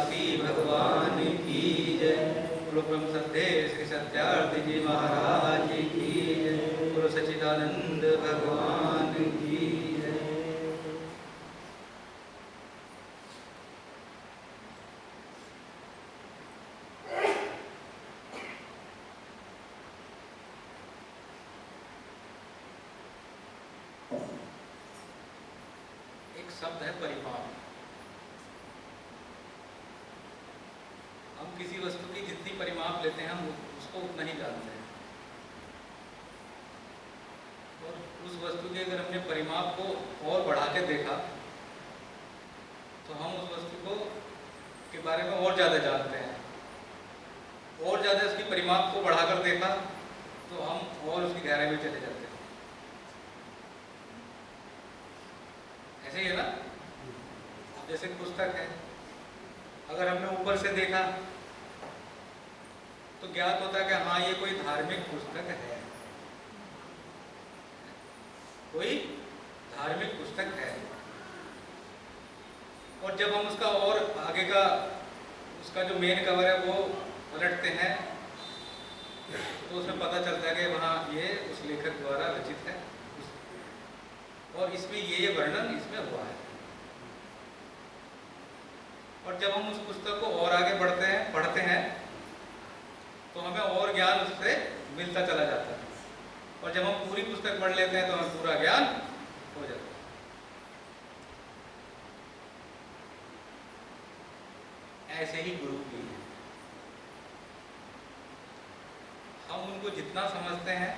काशी भगवान की जय। बोलो ब्रह्म सत्य श्री सत्यार्थी जी महाराज की जय। बोलो सच्चिदानंद भगवान की जय। एक शब्द है परिमाप। हम किसी वस्तु की जितनी परिमाप लेते हैं हम उसको उतना ही जानते हैं, और उस वस्तु के अगर हमने परिमाप को और बढ़ा के देखा तो हम उस वस्तु को के बारे में और ज़्यादा जानते हैं। और ज़्यादा उसकी परिमाप को बढ़ाकर देखा तो हम और उसकी गहराई में चले जाते हैं। ऐसे ही है ना। जैसे पुस्तक है, अगर हमने ऊपर से देखा तो ज्ञात होता है कि हाँ ये कोई धार्मिक पुस्तक है, कोई धार्मिक पुस्तक है। और जब हम उसका और आगे का उसका जो मेन कवर है वो पलटते हैं तो उसमें पता चलता है कि वहाँ ये उस लेखक द्वारा रचित है और इसमें ये वर्णन इसमें हुआ है। और जब हम उस पुस्तक को और आगे बढ़ते हैं पढ़ते हैं तो हमें और ज्ञान उससे मिलता चला जाता है, और जब हम पूरी पुस्तक पढ़ लेते हैं तो हमें पूरा ज्ञान हो जाता है। ऐसे ही गुरु भी है। हम उनको जितना समझते हैं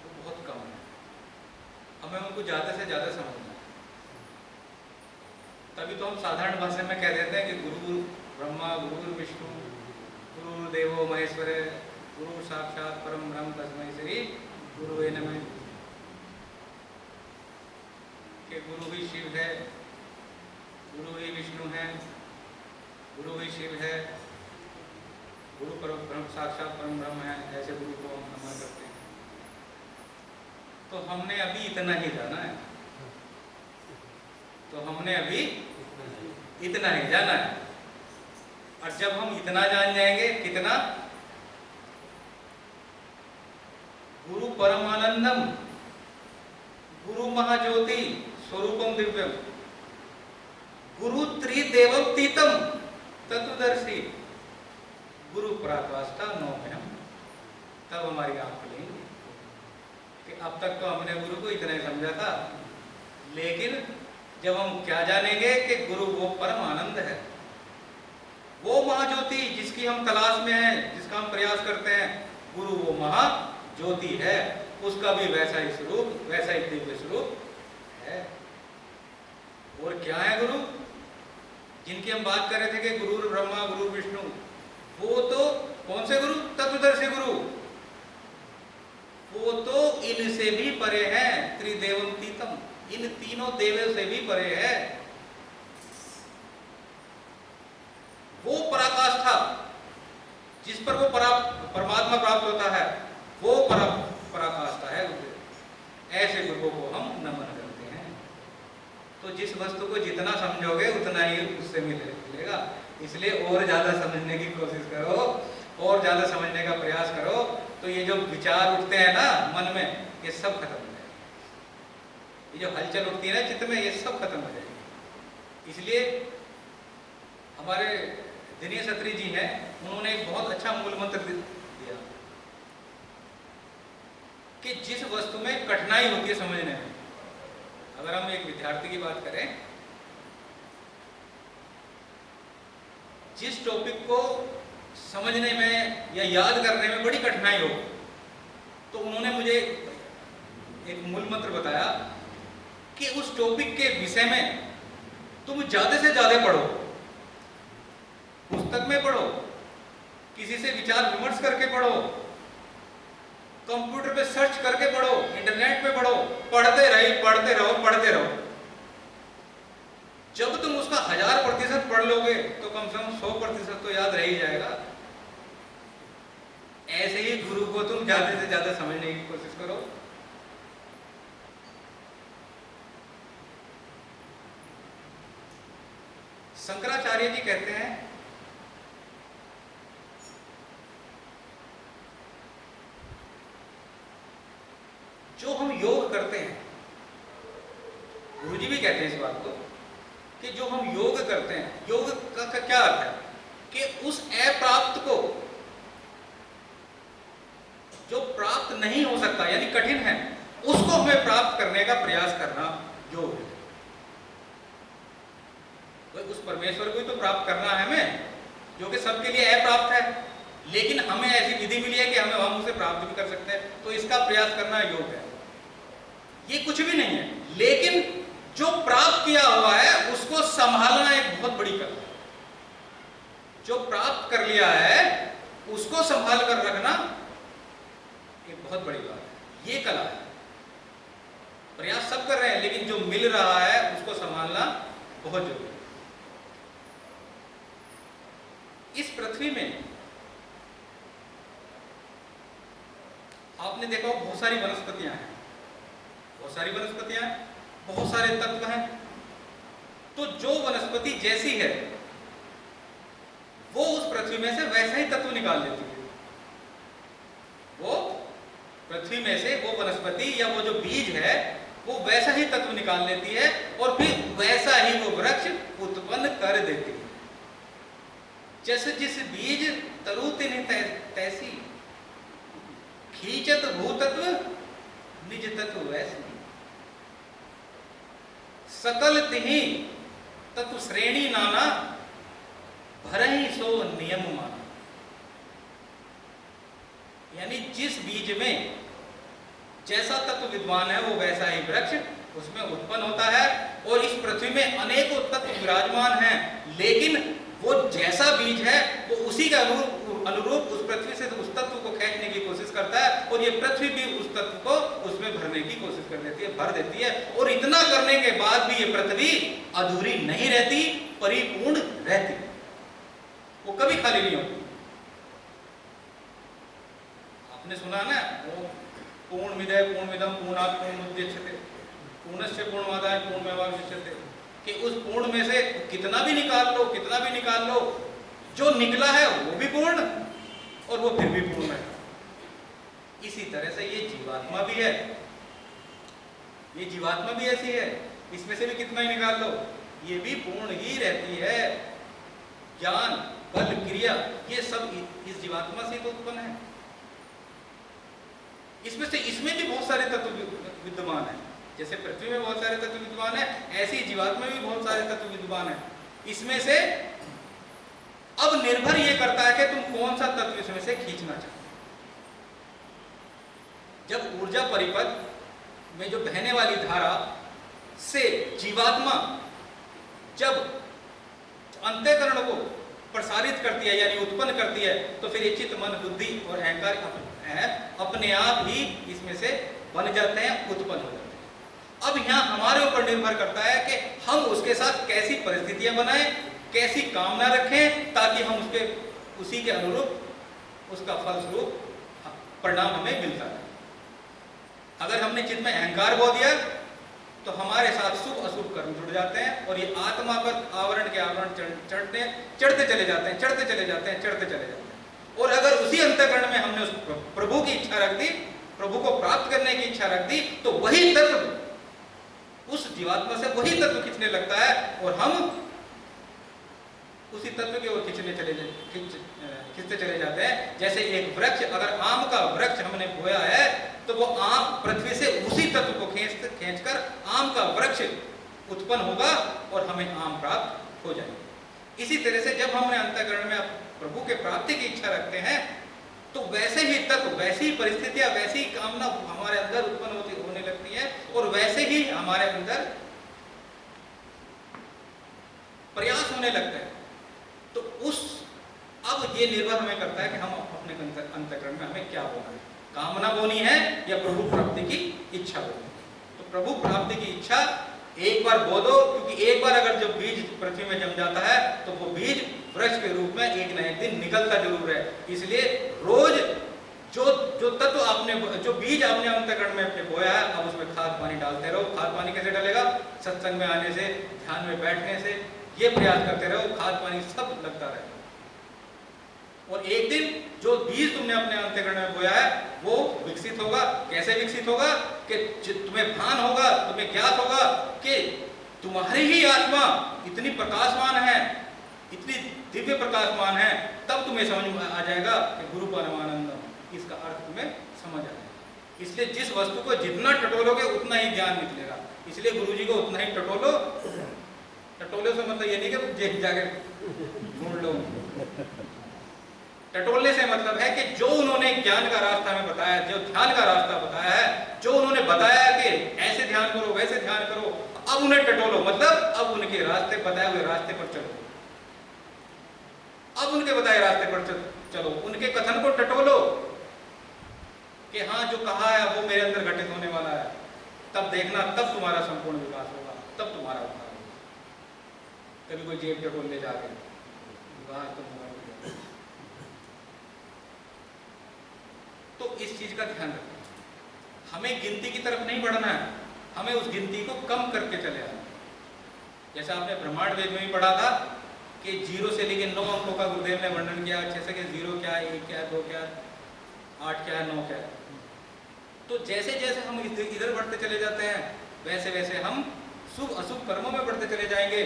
वो बहुत कम है, हमें उनको ज़्यादा से ज़्यादा समझना है। तभी तो हम साधारण भाषा में कह देते हैं कि गुरु ब्रह्मा गुरु विष्णु गुरु देवो महेश्वर गुरु साक्षात परम ब्रह्म तस्मै श्री गुरुवे नमः। कि गुरु ही शिव है, गुरु ही विष्णु है, गुरु ही शिव है, गुरु परम ब्रह्म साक्षात परम ब्रह्म है। ऐसे गुरु को हम नमन करते हैं। तो हमने अभी इतना ही जाना है, तो हमने अभी इतना ही जाना है। और जब हम इतना जान जाएंगे, कितना, गुरु परमानंदम गुरु महाज्योति स्वरूपम दिव्यम गुरु त्रिदेवतीतम तत्वदर्शी गुरु पराकाष्ठा नौमयम, तब हमारी आंख खुलेंगी कि अब तक तो हमने गुरु को इतना ही समझा था, लेकिन जब हम क्या जानेंगे कि गुरु वो परम आनंद है, वो महाज्योति जिसकी हम तलाश में हैं, जिसका हम प्रयास करते हैं, गुरु वो महाज्योति है, उसका भी वैसा ही स्वरूप, वैसा ही दिव्य स्वरूप है। और क्या है गुरु जिनकी हम बात कर रहे थे कि गुरु ब्रह्मा गुरु विष्णु, वो तो कौन से गुरु? तत्वदर्शी गुरु। वो तो इनसे भी परे हैं, त्रिदेवतीतम, इन तीनों देवों से भी परे है। वो पराकाष्ठा जिस पर वो परमात्मा प्राप्त होता है, वो पराकाष्ठा है। ऐसे गुरुओं को हम नमन करते हैं। तो जिस वस्तु को जितना समझोगे उतना ही उससे मिलेगा। इसलिए और ज्यादा समझने की कोशिश करो, और ज्यादा समझने का प्रयास करो, तो ये जो विचार उठते हैं ना मन में, ये सब खत्म हो जाएगा। ये जो हलचल उठती है ना चित्त में, ये सब खत्म हो जाएगी। इसलिए हमारे दिनेश सत्री जी हैं, उन्होंने एक बहुत अच्छा मूल मंत्र दिया कि जिस वस्तु में कठिनाई होती है समझने में, अगर हम एक विद्यार्थी की बात करें, जिस टॉपिक को समझने में या याद करने में बड़ी कठिनाई हो, तो उन्होंने मुझे एक मूल मंत्र बताया कि उस टॉपिक के विषय में तुम ज्यादा से ज्यादा पढ़ो, पुस्तक में पढ़ो, किसी से विचार विमर्श करके पढ़ो, कंप्यूटर पे सर्च करके पढ़ो, इंटरनेट पे पढ़ो, पढ़ते रहो। जब तुम उसका 1000% पढ़ लोगे तो कम से कम 100% तो याद रह ही जाएगा। ऐसे ही गुरु को तुम ज्यादा से ज्यादा समझने की कोशिश करो। शंकराचार्य जी कहते हैं जो हम योग करते हैं, गुरुजी भी कहते हैं इस बात को, कि जो हम योग करते हैं, योग का क्या अर्थ है कि उस अप्राप्त को, जो प्राप्त नहीं हो सकता यानी कठिन है, उसको हमें प्राप्त करने का प्रयास करना योग है। उस परमेश्वर को ही तो प्राप्त करना है हमें, जो कि सबके लिए अप्राप्त है, लेकिन हमें ऐसी विधि मिली है कि हम उसे प्राप्त भी कर सकते हैं, तो इसका प्रयास करना योग है। ये कुछ भी नहीं है, लेकिन जो प्राप्त किया हुआ है उसको संभालना एक बहुत बड़ी कला है। जो प्राप्त कर लिया है उसको संभाल कर रखना एक बहुत बड़ी बात है, ये कला है। प्रयास सब कर रहे हैं, लेकिन जो मिल रहा है उसको संभालना बहुत जरूरी है। इस पृथ्वी में आपने देखा बहुत सारी वनस्पतियां हैं, बहुत सारे तत्व हैं। तो जो वनस्पति जैसी है वो उस पृथ्वी में से वैसा ही तत्व निकाल लेती है। वो पृथ्वी में से वो वनस्पति या वो जो बीज है वो वैसा ही तत्व निकाल लेती है और फिर वैसा ही वो वृक्ष उत्पन्न कर देती है। जैसे जिस बीज तरु तिन्हि तैसी, खींचत भूतत्व निज तत्व वैसी, सकल तिहि तत्व श्रेणी नाना, भरहि सो नियम माना। यानी जिस बीज में जैसा तत्व विद्वान है वो वैसा ही वृक्ष उसमें उत्पन्न होता है। और इस पृथ्वी में अनेकों तत्व विराजमान हैं, लेकिन वो जैसा बीज है वो उसी के अनुरूप उस पृथ्वी से उस तत्व को खींचने की कोशिश करता है, और ये पृथ्वी भी उस तत्व को उसमें भरने की कोशिश कर देती है, भर देती है। और इतना करने के बाद भी ये पृथ्वी अधूरी नहीं रहती, परिपूर्ण रहती, वो कभी खाली नहीं होती। आपने सुना ना, पूर्णमिदः पूर्णमिदं पूर्णात् पूर्णमुदच्यते पूर्णस्य पूर्णमादाय पूर्णमेवावशिष्यते, कि उस पूर्ण में से कितना भी निकाल लो, जो निकला है वो भी पूर्ण और वो फिर भी पूर्ण है। इसी तरह से ये जीवात्मा भी है, ये जीवात्मा भी ऐसी है, इसमें से भी कितना ही निकाल लो ये भी पूर्ण ही रहती है। ज्ञान, बल, क्रिया ये सब इस जीवात्मा से तो उत्पन्न है। इसमें भी बहुत सारे तत्व विद्यमान है। जैसे पृथ्वी में बहुत सारे तत्व विद्यमान है, ऐसे ही जीवात्मा में भी बहुत सारे तत्व विद्यमान है। इसमें से अब निर्भर ये करता है कि तुम कौन सा तत्व इसमें से खींचना चाहते हो। जब ऊर्जा परिपथ में जो बहने वाली धारा से जीवात्मा जब अंतःकरण को प्रसारित करती है यानी उत्पन्न करती है, तो फिर ये चित्त, मन, बुद्धि और अहंकार अपने आप ही इसमें से बन जाते हैं, उत्पन्न हो जाते हैं। अब यहाँ हमारे ऊपर निर्भर करता है कि हम उसके साथ कैसी परिस्थितियां बनाएं, कैसी कामना रखें, ताकि हम उसी के अनुरूप उसका फलस्वरूप परिणाम हमें मिलता है। अगर हमने चित्त में अहंकार बो दिया तो हमारे साथ शुभ अशुभ कर्म जुड़ जाते हैं, और ये आत्मा पर आवरण के आवरण चढ़ते चले जाते हैं। और अगर उसी अंतःकरण में हमने उस प्रभु की इच्छा रख दी, प्रभु को प्राप्त करने की इच्छा रख दी, तो वही तत्व उस जीवात्मा से वही तत्व खींचने लगता है और हम उसी तत्व की ओर खींचते चले जाते हैं। जैसे एक वृक्ष, अगर आम का वृक्ष हमने बोया है तो वो आम पृथ्वी से उसी तत्व को खींचकर आम का वृक्ष उत्पन्न होगा और हमें आम प्राप्त हो जाएगा। इसी तरह से जब हमने अंतःकरण में प्रभु के प्राप्ति की इच्छा रखते हैं तो वैसे ही तत्व, वैसी ही परिस्थितियां, वैसी ही कामना हमारे अंदर उत्पन्न होने लगती है और वैसे ही हमारे अंदर प्रयास होने लगते हैं। तो अब ये निर्भर हमें करता है कि हम अपने अंतःकरण में हमें क्या बोना है, कामना बोनी है या प्रभु प्राप्ति की इच्छा बोनी है। तो प्रभु प्राप्ति की इच्छा एक बार बो दो, क्योंकि एक बार अगर जब बीज पृथ्वी में जम जाता है तो वो बीज वृक्ष के रूप में एक न एक दिन निकलता जरूर है। इसलिए रोज जो तत्व आपने, जो बीज आपने अंतःकरण में अपने बोया है, अब उसमें खाद पानी डालते रहो। खाद पानी कैसे डालेगा? सत्संग में आने से, ध्यान में बैठने से, ये प्रयास करते रहो, खाद पानी सब लगता रहे, और एक दिन जो बीज तुमने अपने अंतःकरण में बोया है वो विकसित होगा। कैसे विकसित होगा कि तुम्हें भान होगा, तुम्हें ज्ञात होगा कि तुम्हारी ही आत्मा इतनी प्रकाशमान है, इतनी दिव्य प्रकाशमान है, तब तुम्हें समझ में आ जाएगा कि गुरु परमानंदम, इसका अर्थ तुम्हें समझ आ जाएगा। इसलिए जिस वस्तु को जितना टटोलोगे उतना ही ज्ञान निकलेगा। इसलिए गुरु जी को उतना ही टटोलो। टटोले से मतलब ये नहीं कि तुम जाके ढूंढ लो। टटोलने से मतलब है कि जो उन्होंने ज्ञान का रास्ता हमें बताया, जो ध्यान का रास्ता बताया है, जो उन्होंने बताया कि ऐसे ध्यान करो, वैसे ध्यान करो, अब उन्हें टटोलो, मतलब अब उनके रास्ते, बताए हुए रास्ते पर चलो। अब उनके बताए रास्ते पर चलो, उनके कथन को टटोलो कि हाँ जो कहा है वो मेरे अंदर घटित होने वाला है, तब देखना, तब तुम्हारा संपूर्ण विकास होगा, तब तुम्हारा उद्धार होगा। कभी कोई जेब टटोल ले जाके तो इस चीज का ध्यान रखें। हमें गिनती की तरफ नहीं बढ़ना है, हमें उस गिनती को कम करके चले आना। जैसा आपने ब्रह्मांड वेद में भी पढ़ा था कि 0 से लेकर 9 अंकों का गुरुदेव ने वर्णन किया अच्छे से, कि 0 क्या है, 1 क्या है, 2 क्या है, 8 क्या है, 9 क्या है। तो जैसे जैसे हम इधर बढ़ते चले जाते हैं, वैसे वैसे हम शुभ अशुभ कर्मों में बढ़ते चले जाएंगे,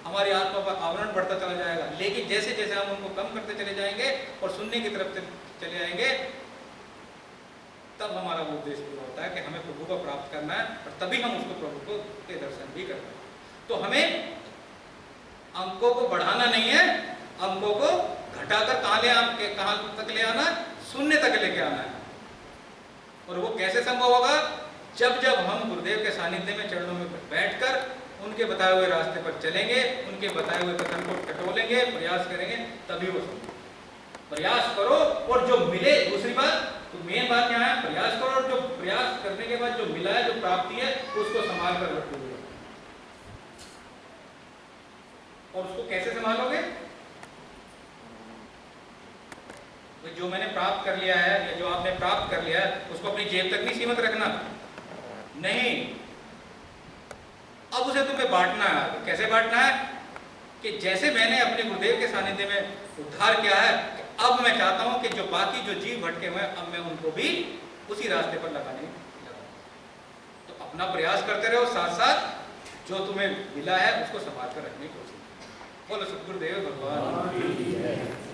हमारी आत्मा का आवरण बढ़ता चला जाएगा। लेकिन जैसे जैसे हम उनको कम करते चले जाएंगे और सुनने की तरफ चले आएंगे, तब हमारा वो उद्देश्य पूरा होता है कि हमें प्रभु को प्राप्त करना है, और तभी हम उसको प्रभु को के दर्शन भी करते हैं। तो हमें अंकों को बढ़ाना नहीं है, अंकों को घटाकर कहाँ तक ले आना, शून्य तक लेके आना है। और वो कैसे संभव होगा? जब जब हम गुरुदेव के सानिध्य में, चरणों में बैठकर उनके बताए हुए रास्ते पर चलेंगे, उनके बताए हुए कथन को टटोलेंगे, प्रयास करेंगे, तभी वो संभव। प्रयास करो और जो मिले, दूसरी बात तो मेन बात क्या है, प्रयास करो और जो प्रयास करने के बाद जो मिला है, जो प्राप्ति है, उसको संभाल कर रखो। और उसको कैसे संभालोगे? जो मैंने प्राप्त कर लिया है या जो आपने प्राप्त कर लिया है, उसको अपनी जेब तक नहीं सीमित रखना, नहीं, अब उसे तुम्हें बांटना है। कैसे बांटना है? कि जैसे मैंने अपने गुरुदेव के सानिध्य में उद्धार किया है, अब मैं चाहता हूं कि जो बाकी जो जीव भटके हुए, अब मैं उनको भी उसी रास्ते पर लगाने लगा। तो अपना प्रयास करते रहो, साथ साथ जो तुम्हें मिला है उसको संभाल कर रखने की कोशिश। बोलो सद्गुरुदेव भगवान।